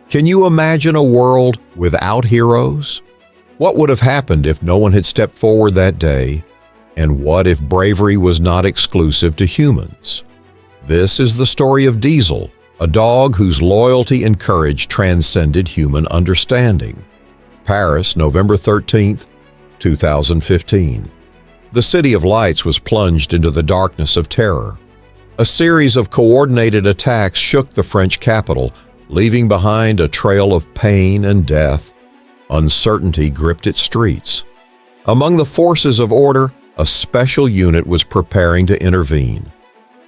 Can you imagine a world without heroes? What would have happened if no one had stepped forward that day? And what if bravery was not exclusive to humans? This is the story of Diesel, a dog whose loyalty and courage transcended human understanding. Paris, November 13, 2015. The City of Lights was plunged into the darkness of terror. A series of coordinated attacks shook the French capital, leaving behind a trail of pain and death. Uncertainty gripped its streets. Among the forces of order, a special unit was preparing to intervene.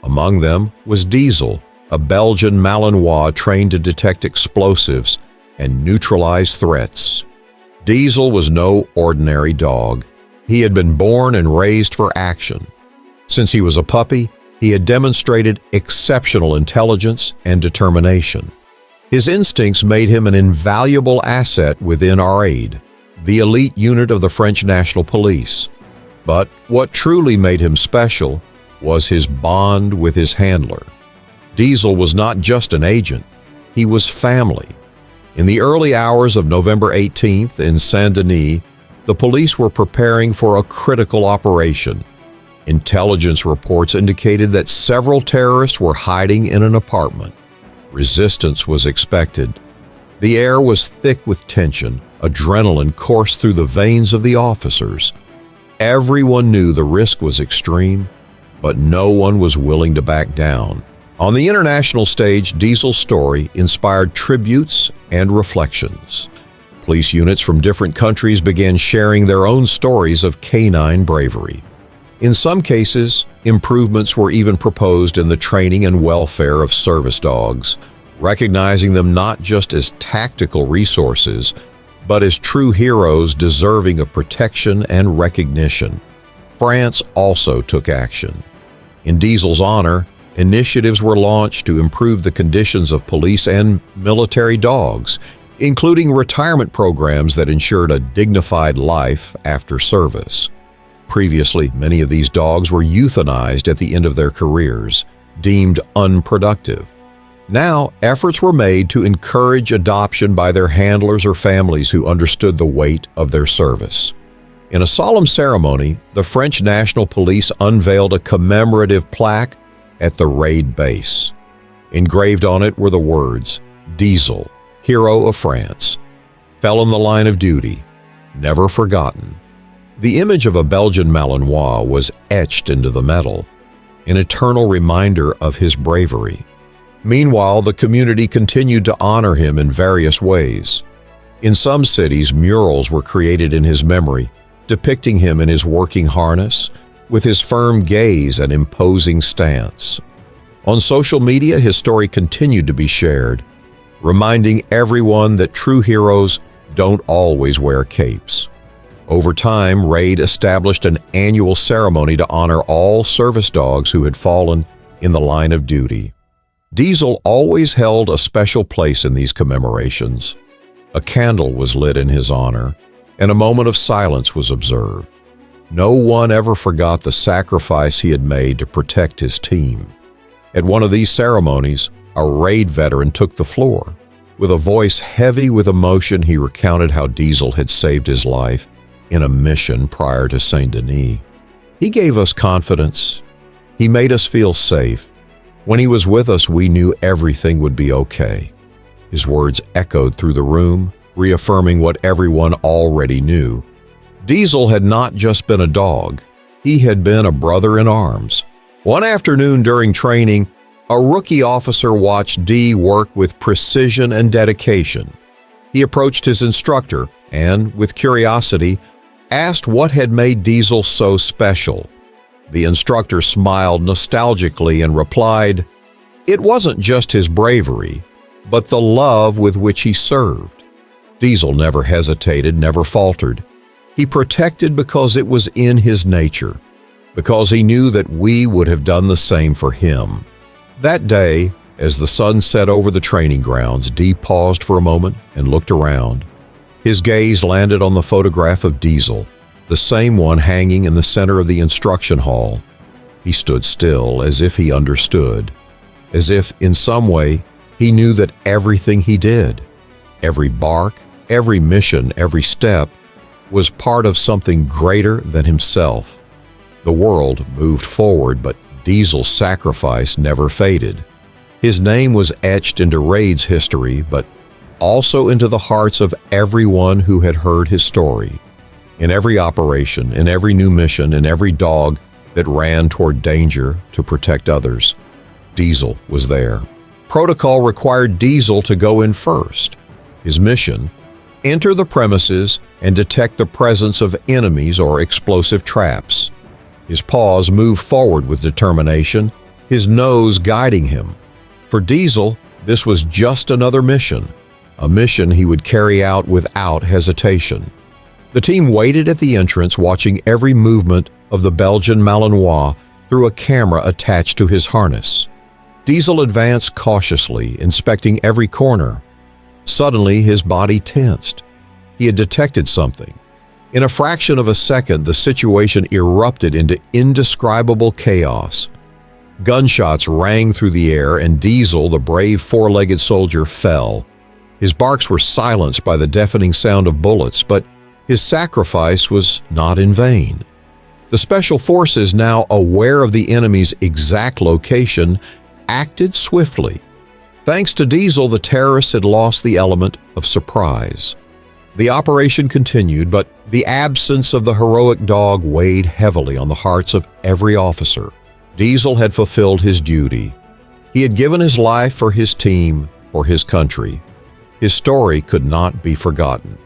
Among them was Diesel, a Belgian Malinois trained to detect explosives and neutralize threats. Diesel was no ordinary dog. He had been born and raised for action. Since he was a puppy, he had demonstrated exceptional intelligence and determination. His instincts made him an invaluable asset within our aid, the elite unit of the French National Police. But what truly made him special was his bond with his handler. Diesel was not just an agent, he was family. In the early hours of November 18th in Saint-Denis, the police were preparing for a critical operation. Intelligence reports indicated that several terrorists were hiding in an apartment. Resistance was expected. The air was thick with tension. Adrenaline coursed through the veins of the officers. Everyone knew the risk was extreme, but no one was willing to back down. On the international stage, Diesel's story inspired tributes and reflections. Police units from different countries began sharing their own stories of canine bravery. In some cases, improvements were even proposed in the training and welfare of service dogs, recognizing them not just as tactical resources, but as true heroes deserving of protection and recognition. France also took action. In Diesel's honor, initiatives were launched to improve the conditions of police and military dogs, including retirement programs that ensured a dignified life after service. Previously, many of these dogs were euthanized at the end of their careers, deemed unproductive. Now, efforts were made to encourage adoption by their handlers or families who understood the weight of their service. In a solemn ceremony, the French National Police unveiled a commemorative plaque at the raid base. Engraved on it were the words, "Diesel, Hero of France, fell in the line of duty, never forgotten." The image of a Belgian Malinois was etched into the metal, an eternal reminder of his bravery. Meanwhile, the community continued to honor him in various ways. In some cities, murals were created in his memory, depicting him in his working harness, with his firm gaze and imposing stance. On social media, his story continued to be shared, reminding everyone that true heroes don't always wear capes. Over time, RAID established an annual ceremony to honor all service dogs who had fallen in the line of duty. Diesel always held a special place in these commemorations. A candle was lit in his honor, and a moment of silence was observed. No one ever forgot the sacrifice he had made to protect his team. At one of these ceremonies, a RAID veteran took the floor. With a voice heavy with emotion, he recounted how Diesel had saved his life in a mission prior to Saint-Denis. He gave us confidence. He made us feel safe. When he was with us, we knew everything would be okay. His words echoed through the room, reaffirming what everyone already knew. Diesel had not just been a dog. He had been a brother in arms. One afternoon during training, a rookie officer watched D work with precision and dedication. He approached his instructor and, with curiosity, asked what had made Diesel so special. The instructor smiled nostalgically and replied, "It wasn't just his bravery, but the love with which he served." Diesel never hesitated, never faltered. He protected because it was in his nature, because he knew that we would have done the same for him. That day, as the sun set over the training grounds, D paused for a moment and looked around. His gaze landed on the photograph of Diesel, the same one hanging in the center of the instruction hall. He stood still, as if he understood, as if, in some way, he knew that everything he did, Every bark, every mission, every step was part of something greater than himself. The world moved forward, but Diesel's sacrifice never faded. His name was etched into Raid's history, but also into the hearts of everyone who had heard his story. In every operation, in every new mission, in every dog that ran toward danger to protect others, Diesel was there. Protocol required Diesel to go in first. His mission: enter the premises and detect the presence of enemies or explosive traps. His paws moved forward with determination, his nose guiding him. For Diesel, this was just another mission, a mission he would carry out without hesitation. The team waited at the entrance, watching every movement of the Belgian Malinois through a camera attached to his harness. Diesel advanced cautiously, inspecting every corner. Suddenly, his body tensed. He had detected something. In a fraction of a second, the situation erupted into indescribable chaos. Gunshots rang through the air, and Diesel, the brave four-legged soldier, fell. His barks were silenced by the deafening sound of bullets, but his sacrifice was not in vain. The special forces, now aware of the enemy's exact location, acted swiftly. Thanks to Diesel, the terrorists had lost the element of surprise. The operation continued, but the absence of the heroic dog weighed heavily on the hearts of every officer. Diesel had fulfilled his duty. He had given his life for his team, for his country. His story could not be forgotten.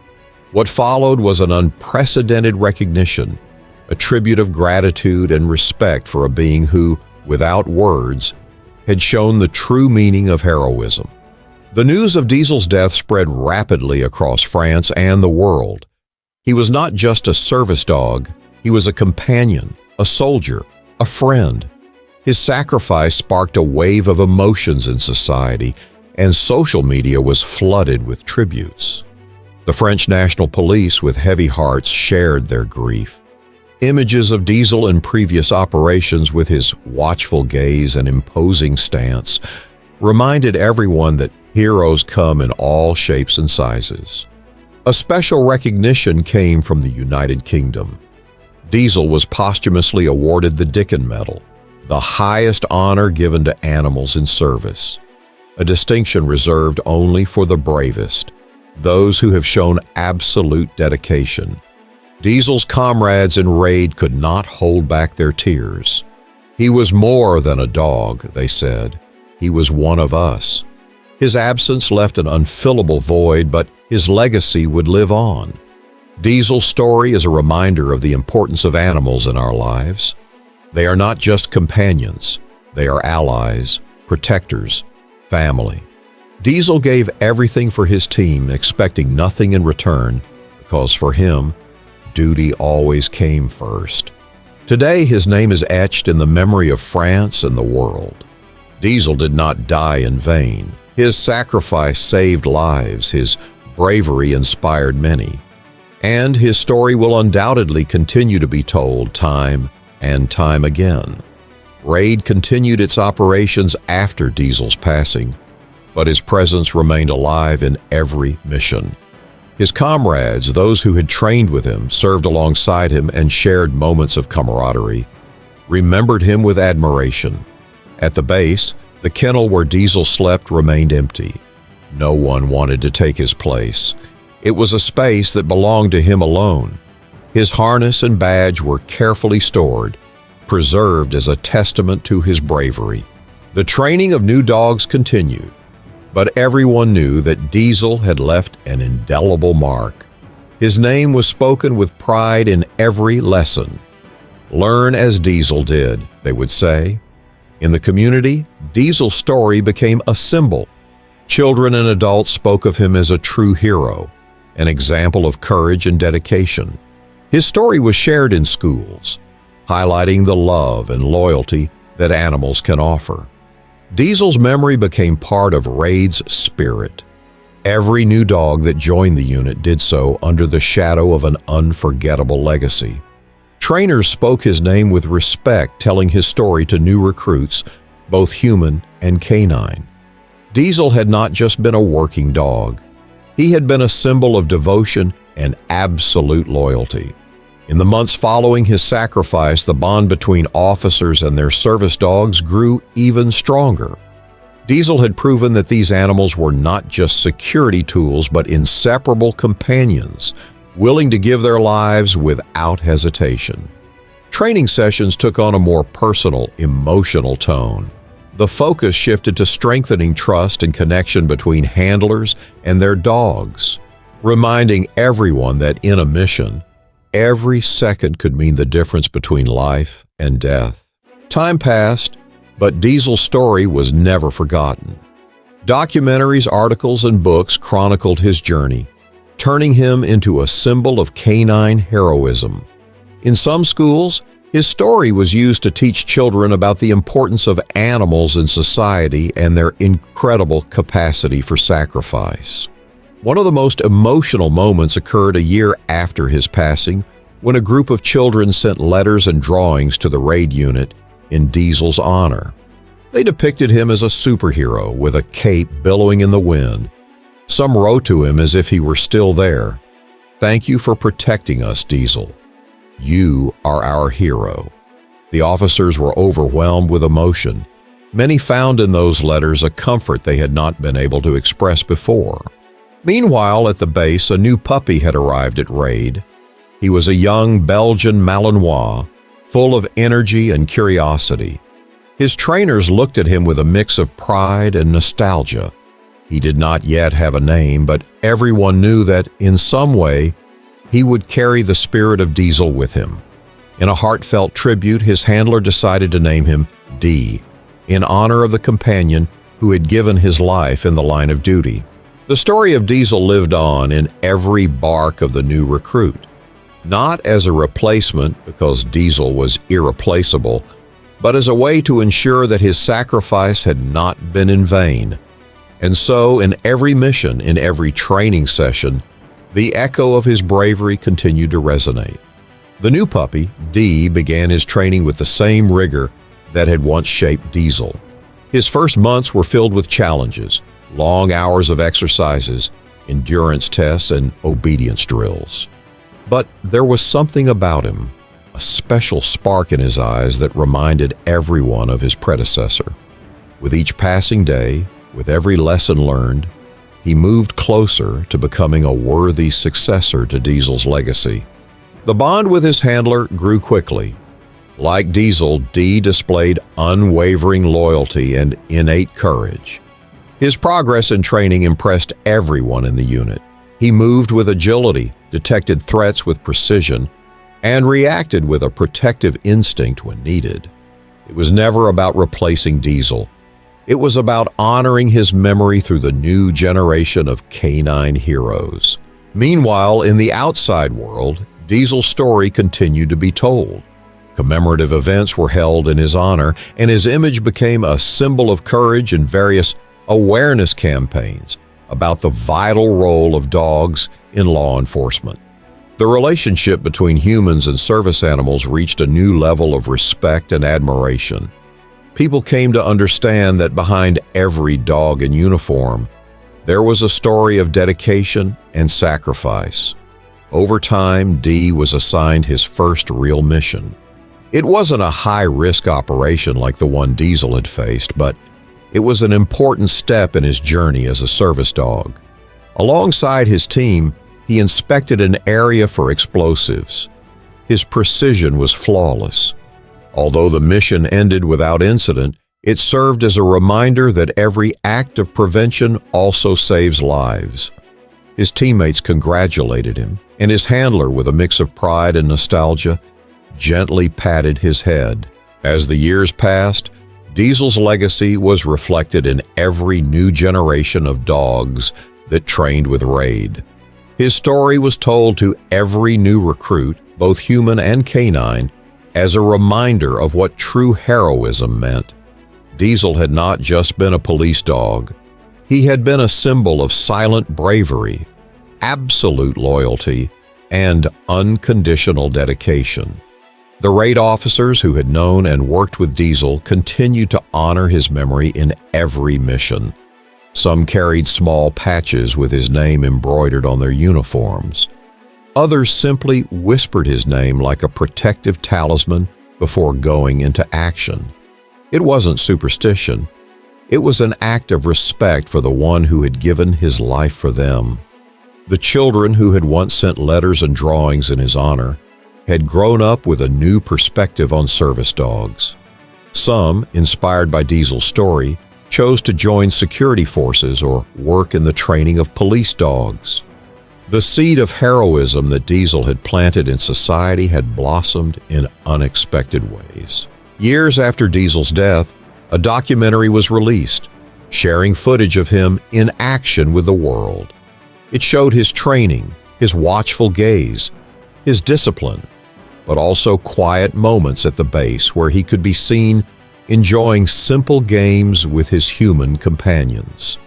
What followed was an unprecedented recognition, a tribute of gratitude and respect for a being who, without words, had shown the true meaning of heroism. The news of Diesel's death spread rapidly across France and the world. He was not just a service dog, he was a companion, a soldier, a friend. His sacrifice sparked a wave of emotions in society, and social media was flooded with tributes. The French National Police, with heavy hearts, shared their grief. Images of Diesel in previous operations, with his watchful gaze and imposing stance, reminded everyone that heroes come in all shapes and sizes. A special recognition came from the United Kingdom. Diesel was posthumously awarded the Dickin Medal, the highest honor given to animals in service, a distinction reserved only for the bravest, those who have shown absolute dedication. Diesel's comrades in Raid could not hold back their tears. He was more than a dog, they said. He was one of us. His absence left an unfillable void, but his legacy would live on. Diesel's story is a reminder of the importance of animals in our lives. They are not just companions. They are allies, protectors, family. Diesel gave everything for his team, expecting nothing in return, because for him, duty always came first. Today, his name is etched in the memory of France and the world. Diesel did not die in vain. His sacrifice saved lives, his bravery inspired many. And his story will undoubtedly continue to be told time and time again. Raid continued its operations after Diesel's passing, but his presence remained alive in every mission. His comrades, those who had trained with him, served alongside him, and shared moments of camaraderie, remembered him with admiration. At the base, the kennel where Diesel slept remained empty. No one wanted to take his place. It was a space that belonged to him alone. His harness and badge were carefully stored, preserved as a testament to his bravery. The training of new dogs continued, but everyone knew that Diesel had left an indelible mark. His name was spoken with pride in every lesson. Learn as Diesel did, they would say. In the community, Diesel's story became a symbol. Children and adults spoke of him as a true hero, an example of courage and dedication. His story was shared in schools, highlighting the love and loyalty that animals can offer. Diesel's memory became part of Raid's spirit. Every new dog that joined the unit did so under the shadow of an unforgettable legacy. Trainers spoke his name with respect, telling his story to new recruits, both human and canine. Diesel had not just been a working dog. He had been a symbol of devotion and absolute loyalty. In the months following his sacrifice, the bond between officers and their service dogs grew even stronger. Diesel had proven that these animals were not just security tools, but inseparable companions, willing to give their lives without hesitation. Training sessions took on a more personal, emotional tone. The focus shifted to strengthening trust and connection between handlers and their dogs, reminding everyone that in a mission, every second could mean the difference between life and death. Time passed, but Diesel's story was never forgotten. Documentaries, articles, and books chronicled his journey, turning him into a symbol of canine heroism. In some schools, his story was used to teach children about the importance of animals in society and their incredible capacity for sacrifice. One of the most emotional moments occurred a year after his passing, when a group of children sent letters and drawings to the raid unit in Diesel's honor. They depicted him as a superhero with a cape billowing in the wind. Some wrote to him as if he were still there. "Thank you for protecting us, Diesel. You are our hero." The officers were overwhelmed with emotion. Many found in those letters a comfort they had not been able to express before. Meanwhile, at the base, a new puppy had arrived at raid. He was a young Belgian Malinois, full of energy and curiosity. His trainers looked at him with a mix of pride and nostalgia. He did not yet have a name, but everyone knew that, in some way, he would carry the spirit of Diesel with him. In a heartfelt tribute, his handler decided to name him D, in honor of the companion who had given his life in the line of duty. The story of Diesel lived on in every bark of the new recruit, not as a replacement because Diesel was irreplaceable, but as a way to ensure that his sacrifice had not been in vain. And so, in every mission, in every training session, the echo of his bravery continued to resonate. The new puppy, D, began his training with the same rigor that had once shaped Diesel. His first months were filled with challenges, long hours of exercises, endurance tests, and obedience drills. But there was something about him, a special spark in his eyes that reminded everyone of his predecessor. With each passing day, with every lesson learned, he moved closer to becoming a worthy successor to Diesel's legacy. The bond with his handler grew quickly. Like Diesel, D displayed unwavering loyalty and innate courage. His progress in training impressed everyone in the unit. He moved with agility, detected threats with precision, and reacted with a protective instinct when needed. It was never about replacing Diesel. It was about honoring his memory through the new generation of canine heroes. Meanwhile, in the outside world, Diesel's story continued to be told. Commemorative events were held in his honor, and his image became a symbol of courage in various awareness campaigns about the vital role of dogs in law enforcement. The relationship between humans and service animals reached a new level of respect and admiration. People came to understand that behind every dog in uniform, there was a story of dedication and sacrifice. Over time, D was assigned his first real mission. It wasn't a high-risk operation like the one Diesel had faced, but it was an important step in his journey as a service dog. Alongside his team, he inspected an area for explosives. His precision was flawless. Although the mission ended without incident, it served as a reminder that every act of prevention also saves lives. His teammates congratulated him, and his handler, with a mix of pride and nostalgia, gently patted his head. As the years passed, Diesel's legacy was reflected in every new generation of dogs that trained with RAID. His story was told to every new recruit, both human and canine, as a reminder of what true heroism meant. Diesel had not just been a police dog. He had been a symbol of silent bravery, absolute loyalty, and unconditional dedication. The RAID officers who had known and worked with Diesel continued to honor his memory in every mission. Some carried small patches with his name embroidered on their uniforms. Others simply whispered his name like a protective talisman before going into action. It wasn't superstition. It was an act of respect for the one who had given his life for them. The children who had once sent letters and drawings in his honor had grown up with a new perspective on service dogs. Some, inspired by Diesel's story, chose to join security forces or work in the training of police dogs. The seed of heroism that Diesel had planted in society had blossomed in unexpected ways. Years after Diesel's death, a documentary was released, sharing footage of him in action with the world. It showed his training, his watchful gaze, his discipline, but also quiet moments at the base where he could be seen enjoying simple games with his human companions.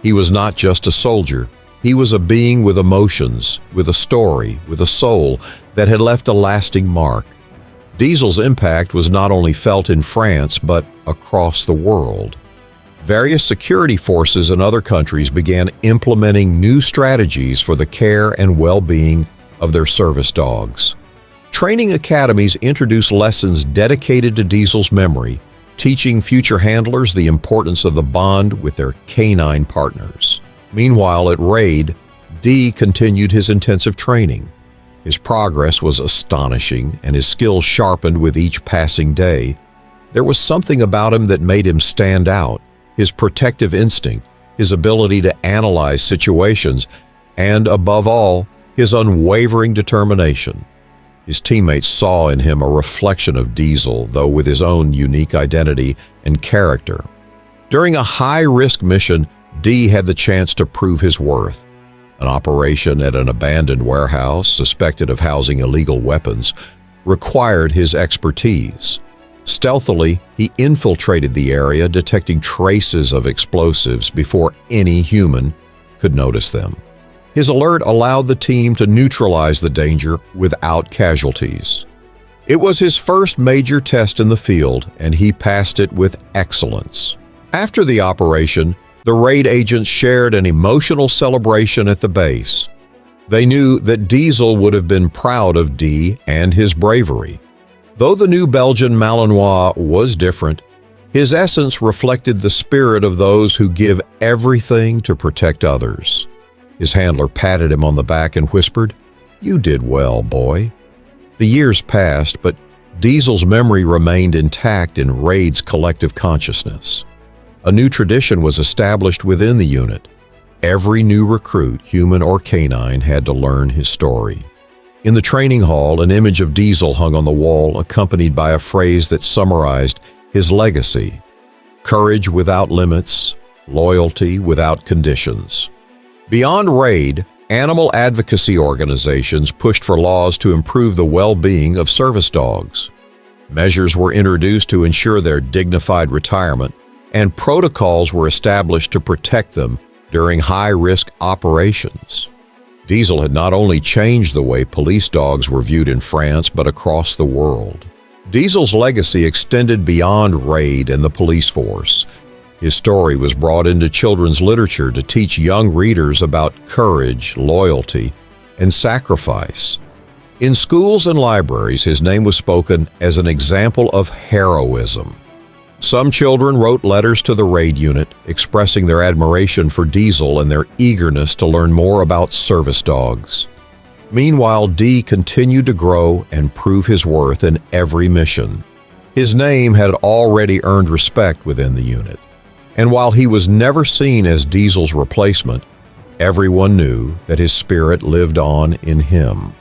He was not just a soldier. He was a being with emotions, with a story, with a soul that had left a lasting mark. Diesel's impact was not only felt in France, but across the world. Various security forces in other countries began implementing new strategies for the care and well-being of their service dogs. Training academies introduced lessons dedicated to Diesel's memory, teaching future handlers the importance of the bond with their canine partners. Meanwhile, at RAID, Dee continued his intensive training. His progress was astonishing, and his skills sharpened with each passing day. There was something about him that made him stand out: his protective instinct, his ability to analyze situations, and above all, his unwavering determination. His teammates saw in him a reflection of Diesel, though with his own unique identity and character. During a high-risk mission, Dee had the chance to prove his worth. An operation at an abandoned warehouse suspected of housing illegal weapons required his expertise. Stealthily, he infiltrated the area, detecting traces of explosives before any human could notice them. His alert allowed the team to neutralize the danger without casualties. It was his first major test in the field, and he passed it with excellence. After the operation, the RAID agents shared an emotional celebration at the base. They knew that Diesel would have been proud of Dee and his bravery. Though the new Belgian Malinois was different, his essence reflected the spirit of those who give everything to protect others. His handler patted him on the back and whispered, "You did well, boy." The years passed, but Diesel's memory remained intact in RAID's collective consciousness. A new tradition was established within the unit. Every new recruit, human or canine, had to learn his story. In the training hall, an image of Diesel hung on the wall, accompanied by a phrase that summarized his legacy: courage without limits, loyalty without conditions. Beyond RAID, animal advocacy organizations pushed for laws to improve the well-being of service dogs. Measures were introduced to ensure their dignified retirement, and protocols were established to protect them during high-risk operations. Diesel had not only changed the way police dogs were viewed in France, but across the world. Diesel's legacy extended beyond RAID and the police force. His story was brought into children's literature to teach young readers about courage, loyalty, and sacrifice. In schools and libraries, his name was spoken as an example of heroism. Some children wrote letters to the RAID unit expressing their admiration for Diesel and their eagerness to learn more about service dogs. Meanwhile, Dee continued to grow and prove his worth in every mission. His name had already earned respect within the unit, and while he was never seen as Diesel's replacement, everyone knew that his spirit lived on in him.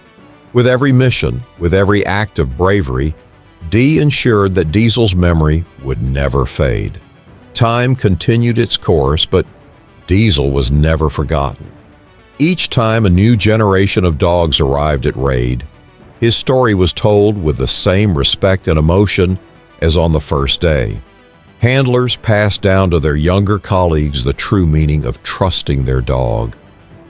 With every mission, with every act of bravery, Dee ensured that Diesel's memory would never fade. Time continued its course, but Diesel was never forgotten. Each time a new generation of dogs arrived at RAID, his story was told with the same respect and emotion as on the first day. Handlers passed down to their younger colleagues the true meaning of trusting their dog,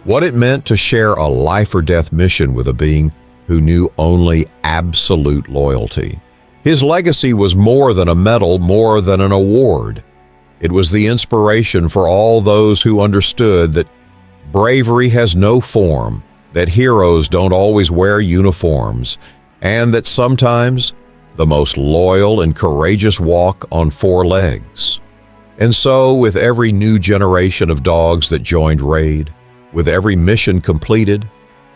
what it meant to share a life-or-death mission with a being who knew only absolute loyalty. His legacy was more than a medal, more than an award. It was the inspiration for all those who understood that bravery has no form, that heroes don't always wear uniforms, and that sometimes the most loyal and courageous walk on four legs. And so, with every new generation of dogs that joined RAID, with every mission completed,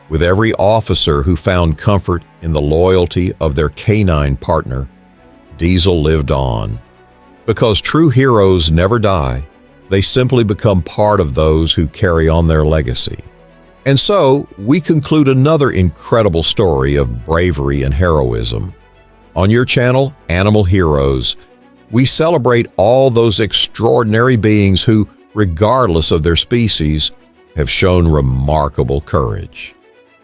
with every officer who found comfort in the loyalty of their canine partner, Diesel lived on. Because true heroes never die, they simply become part of those who carry on their legacy. And so, we conclude another incredible story of bravery and heroism. On your channel, Animal Heroes, we celebrate all those extraordinary beings who, regardless of their species, have shown remarkable courage.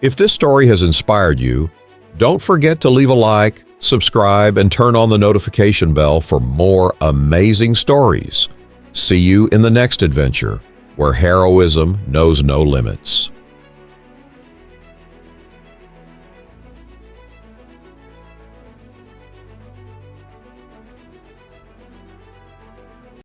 If this story has inspired you, don't forget to leave a like, subscribe, and turn on the notification bell for more amazing stories. See you in the next adventure, where heroism knows no limits.